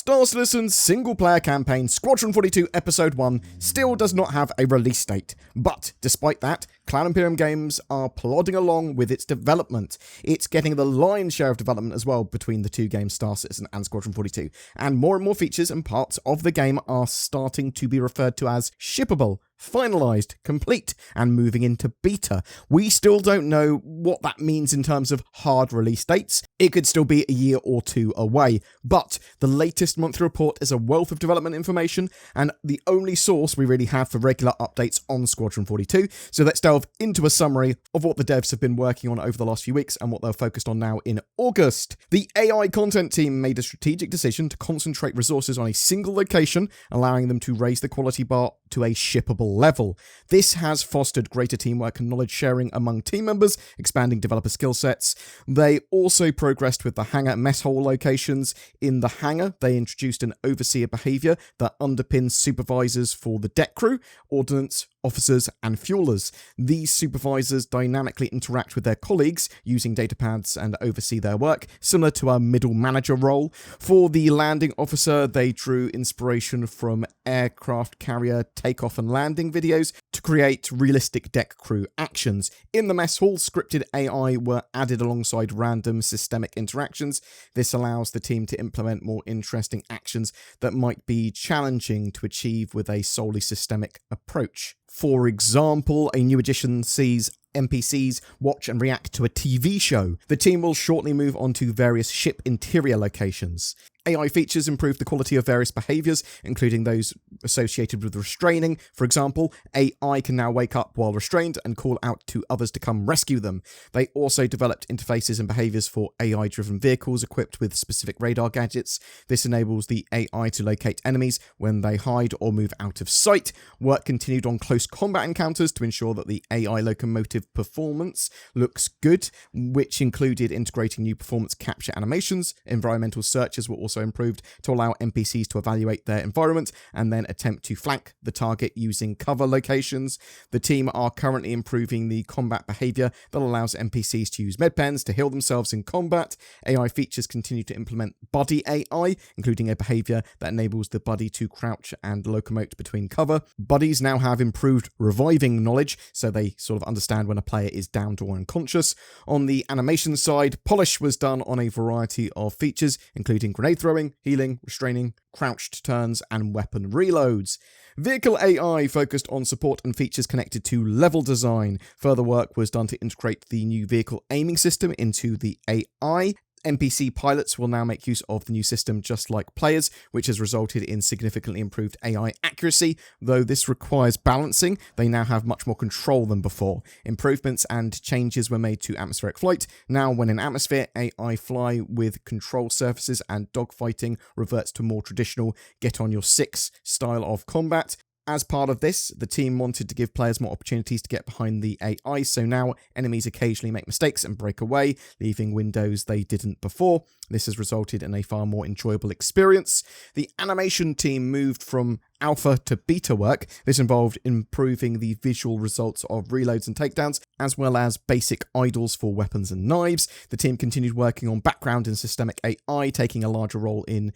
Star Citizen's single-player campaign Squadron 42 Episode 1 still does not have a release date, but despite that, Cloud Imperium Games are plodding along with its development. It's getting the lion's share of development as well between the two games Star Citizen and Squadron 42, and more features and parts of the game are starting to be referred to as shippable, finalized, complete, and moving into beta. We still don't know what that means in terms of hard release dates. It could still be a year or two away, but the latest monthly report is a wealth of development information and the only source we really have for regular updates on Squadron 42. So let's delve into a summary of what the devs have been working on over the last few weeks and what they're focused on now in August. The AI content team made a strategic decision to concentrate resources on a single location, allowing them to raise the quality bar to a shippable level. This has fostered greater teamwork and knowledge sharing among team members, expanding developer skill sets. They also progressed with the hangar mess hall locations. In the hangar, they introduced an overseer behavior that underpins supervisors for the deck crew, ordnance, officers, and fuelers. These supervisors dynamically interact with their colleagues using datapads and oversee their work, similar to a middle manager role. For the landing officer, they drew inspiration from aircraft carrier takeoff and landing videos to create realistic deck crew actions. In the mess hall, scripted AI were added alongside random systemic interactions. This allows the team to implement more interesting actions that might be challenging to achieve with a solely systemic approach. For example, a new edition sees NPCs watch and react to a TV show. The team will shortly move on to various ship interior locations. AI features improve the quality of various behaviors, including those associated with restraining. For example, AI can now wake up while restrained and call out to others to come rescue them. They also developed interfaces and behaviors for AI-driven vehicles equipped with specific radar gadgets. This enables the AI to locate enemies when they hide or move out of sight. Work continued on close combat encounters to ensure that the AI locomotive performance looks good, which included integrating new performance capture animations. Environmental searches were also improved to allow NPCs to evaluate their environment and then attempt to flank the target using cover locations. The team are currently improving the combat behavior that allows NPCs to use medpens to heal themselves in combat. AI features continue to implement buddy AI, including a behavior that enables the buddy to crouch and locomote between cover. Buddies now have improved reviving knowledge, so they sort of understand when a player is downed or unconscious. On the animation side, polish was done on a variety of features, including grenade throwing, healing, restraining, crouched turns, and weapon reloads. Vehicle AI focused on support and features connected to level design. Further work was done to integrate the new vehicle aiming system into the AI. NPC pilots will now make use of the new system just like players, which has resulted in significantly improved AI accuracy. Though this requires balancing, they now have much more control than before. Improvements and changes were made to atmospheric flight. Now, when in atmosphere, AI fly with control surfaces and dogfighting reverts to more traditional get-on-your-six style of combat. As part of this, the team wanted to give players more opportunities to get behind the AI, so now enemies occasionally make mistakes and break away, leaving windows they didn't before. This has resulted in a far more enjoyable experience. The animation team moved from alpha to beta work. This involved improving the visual results of reloads and takedowns, as well as basic idles for weapons and knives. The team continued working on background and systemic AI, taking a larger role in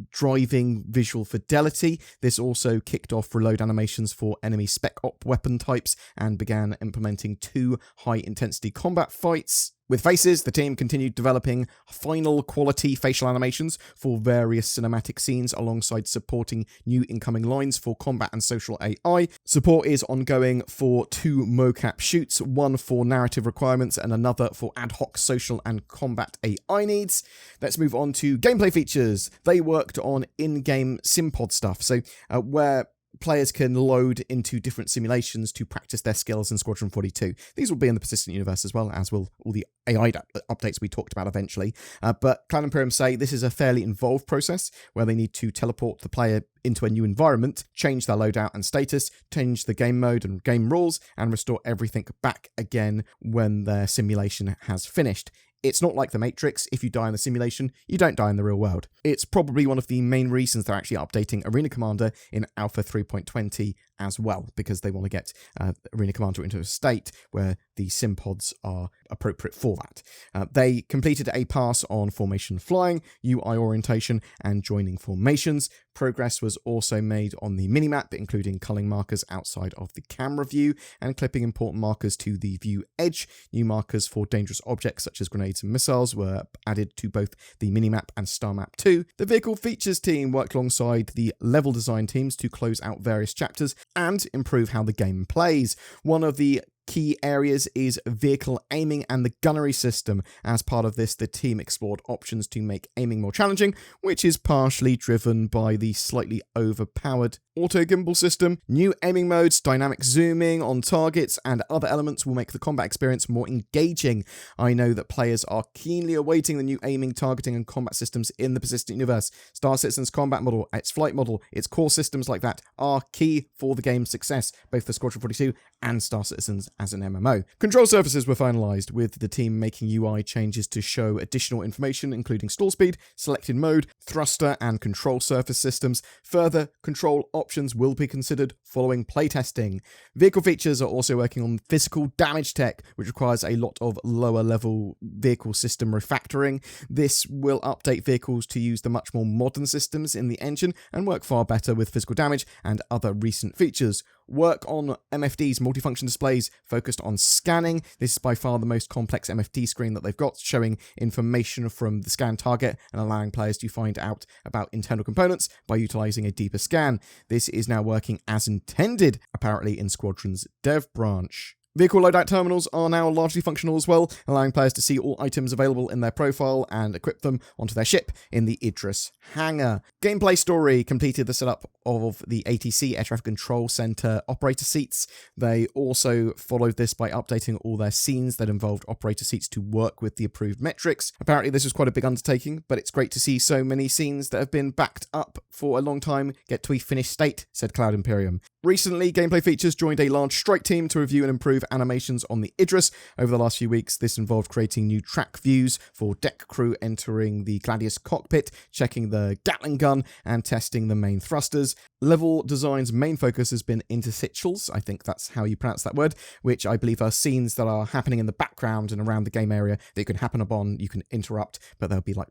driving visual fidelity. This also kicked off reload animations for enemy spec op weapon types and began implementing 2 high-intensity combat fights. With faces, the team continued developing final quality facial animations for various cinematic scenes alongside supporting new incoming lines for combat and social AI. Support is ongoing for 2 mocap shoots, one for narrative requirements and another for ad hoc social and combat AI needs. Let's move on to gameplay features. They worked on in-game simpod stuff, so where players can load into different simulations to practice their skills in Squadron 42. These will be in the persistent universe as well, as will all the AI updates we talked about eventually. But Cloud Imperium say this is a fairly involved process where they need to teleport the player into a new environment, change their loadout and status, change the game mode and game rules, and restore everything back again when their simulation has finished. It's not like The Matrix. If you die in the simulation, you don't die in the real world. It's probably one of the main reasons they're actually updating Arena Commander in Alpha 3.20 as well, because they want to get Arena Commander into a state where the sim pods are appropriate for that. They completed a pass on formation flying, UI orientation, and joining formations. Progress was also made on the minimap, including culling markers outside of the camera view and clipping important markers to the view edge. New markers for dangerous objects such as grenades and missiles were added to both the minimap and Star Map 2. The vehicle features team worked alongside the level design teams to close out various chapters and improve how the game plays. One of the key areas is vehicle aiming and the gunnery system. As part of this, the team explored options to make aiming more challenging, which is partially driven by the slightly overpowered auto gimbal system. New aiming modes, dynamic zooming on targets, and other elements will make the combat experience more engaging. I know that players are keenly awaiting the new aiming, targeting, and combat systems in the persistent universe. Star Citizen's combat model, its flight model, its core systems like that are key for the game's success, both for Squadron 42 and Star Citizens as an MMO. Control surfaces were finalized, with the team making UI changes to show additional information, including stall speed, selected mode, thruster, and control surface systems. Further control options will be considered following playtesting. Vehicle features are also working on physical damage tech, which requires a lot of lower level vehicle system refactoring. This will update vehicles to use the much more modern systems in the engine and work far better with physical damage and other recent features. Work on MFD's multifunction displays focused on scanning. This is by far the most complex MFD screen that they've got, showing information from the scan target and allowing players to find out about internal components by utilizing a deeper scan. This is now working as intended, apparently, in Squadron's dev branch. Vehicle loadout terminals are now largely functional as well, allowing players to see all items available in their profile and equip them onto their ship in the Idris hangar. Gameplay story completed the setup of the ATC Air Traffic Control Center operator seats. They also followed this by updating all their scenes that involved operator seats to work with the approved metrics. Apparently this was quite a big undertaking, but it's great to see so many scenes that have been backed up for a long time get to a finished state, said Cloud Imperium. Recently, Gameplay Features joined a large strike team to review and improve animations on the Idris. Over the last few weeks, this involved creating new track views for deck crew entering the Gladius cockpit, checking the Gatling gun, and testing the main thrusters. Level design's main focus has been interstitials, I think that's how you pronounce that word, which I believe are scenes that are happening in the background and around the game area that you can happen upon, you can interrupt, but they'll be like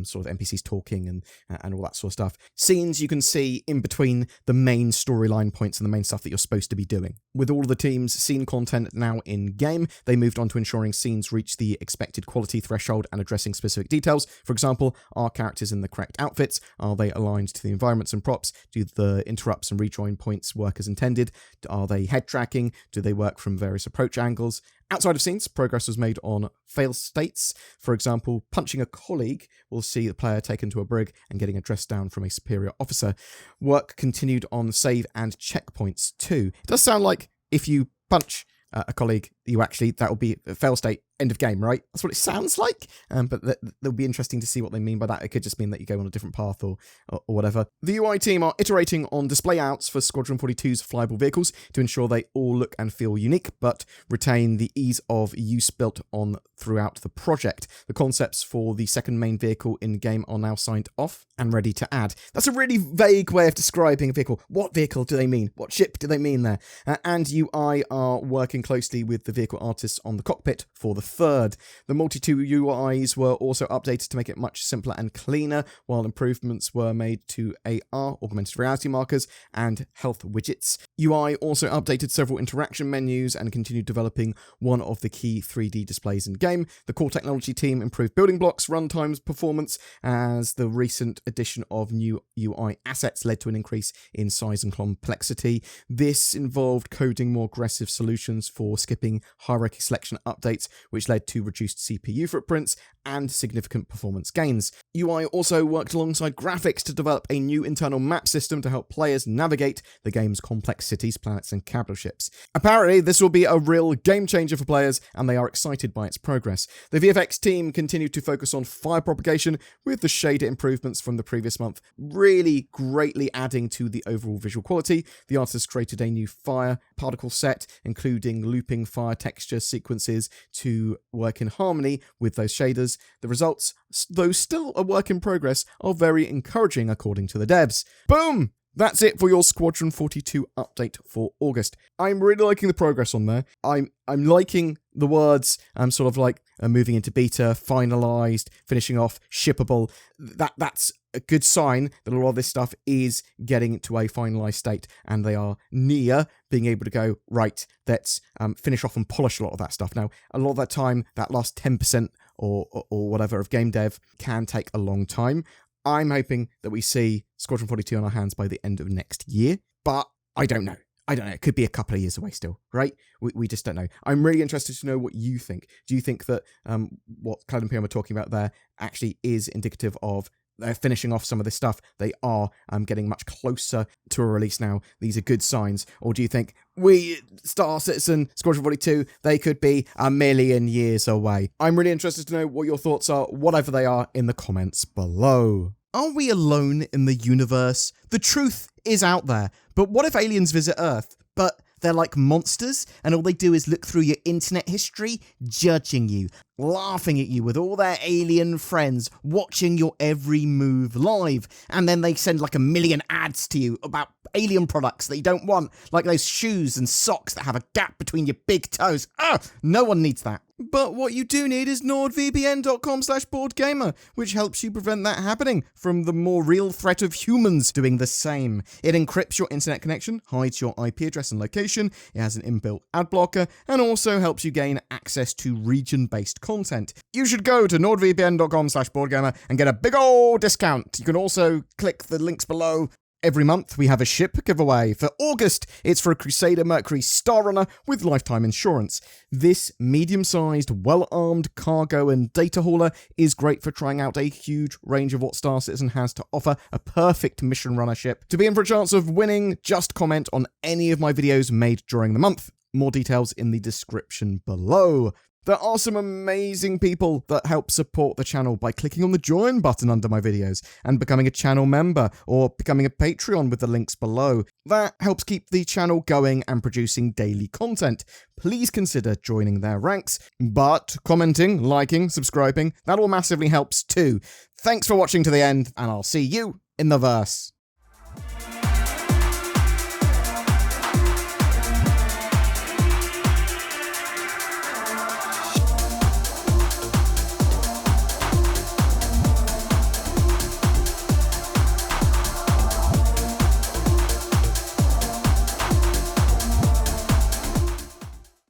sort of NPCs talking and all that sort of stuff. Scenes you can see in between the main storyline points and the main stuff that you're supposed to be doing. With all of the team's scene content now in-game, they moved on to ensuring scenes reach the expected quality threshold and addressing specific details. For example, are characters in the correct outfits? Are they aligned to the environments and props? Do the interrupts and rejoin points work as intended? Are they head tracking? Do they work from various approach angles? Outside of scenes, progress was made on fail states. For example, punching a colleague will see the player taken to a brig and getting a dress down from a superior officer. Work continued on save and checkpoints too. It does sound like if you punch a colleague, that will be a fail state, end of game, right? That's what it sounds like. But it'll be interesting to see what they mean by that. It could just mean that you go on a different path or whatever. The UI team are iterating on display outs for Squadron 42's flyable vehicles to ensure they all look and feel unique, but retain the ease of use built on throughout the project. The concepts for the second main vehicle in game are now signed off and ready to add. That's a really vague way of describing a vehicle. What vehicle do they mean? What ship do they mean there? And UI are working closely with the vehicle artists on the cockpit for the third. The multi-tool UIs were also updated to make it much simpler and cleaner, while improvements were made to AR, augmented reality markers, and health widgets. UI also updated several interaction menus and continued developing one of the key 3D displays in game. The core technology team improved building blocks, runtimes, performance, as the recent addition of new UI assets led to an increase in size and complexity. This involved coding more aggressive solutions for skipping hierarchy selection updates, which led to reduced CPU footprints and significant performance gains. UI also worked alongside graphics to develop a new internal map system to help players navigate the game's complex cities, planets, and capital ships. Apparently, this will be a real game changer for players, and they are excited by its progress. The VFX team continued to focus on fire propagation, with the shader improvements from the previous month really greatly adding to the overall visual quality. The artists created a new fire particle set, including looping fire texture sequences to to work in harmony with those shaders. The results, though still a work in progress, are very encouraging according to the devs. Boom! That's it for your Squadron 42 update for August. I'm really liking the progress on there. I'm liking the words, sort of like moving into beta, finalized, finishing off, shippable. That's a good sign that a lot of this stuff is getting to a finalized state, and they are near being able to go, right, let's finish off and polish a lot of that stuff. Now, a lot of that time, that last 10% or whatever of game dev can take a long time. I'm hoping that we see Squadron 42 on our hands by the end of next year, but I don't know. It could be a couple of years away still, right? We just don't know. I'm really interested to know what you think. Do you think that what Cloud Imperium are talking about there actually is indicative of they're finishing off some of this stuff? They are getting much closer to a release now. These are good signs. Or do you think Star Citizen, Squadron 42, they could be a million years away? I'm really interested to know what your thoughts are, whatever they are, in the comments below. Are we alone in the universe? The truth is out there, but what if aliens visit Earth? But they're like monsters, and all they do is look through your internet history, judging you, laughing at you with all their alien friends, watching your every move live, and then they send like a million ads to you about alien products that you don't want, like those shoes and socks that have a gap between your big toes. No one needs that. But what you do need is nordvpn.com/BoredGamer, which helps you prevent that happening from the more real threat of humans doing the same. It encrypts your internet connection, hides your IP address and location, it has an inbuilt ad blocker, and also helps you gain access to region-based content. You should go to nordvpn.com/BoredGamer and get a big ol' discount. You can also click the links below. Every month, we have a ship giveaway. For August, it's for a Crusader Mercury Star Runner with lifetime insurance. This medium-sized, well-armed cargo and data hauler is great for trying out a huge range of what Star Citizen has to offer, a perfect mission runner ship. To be in for a chance of winning, just comment on any of my videos made during the month. More details in the description below. There are some amazing people that help support the channel by clicking on the join button under my videos and becoming a channel member or becoming a Patreon with the links below. That helps keep the channel going and producing daily content. Please consider joining their ranks, but commenting, liking, subscribing, that all massively helps too. Thanks for watching to the end, and I'll see you in the verse.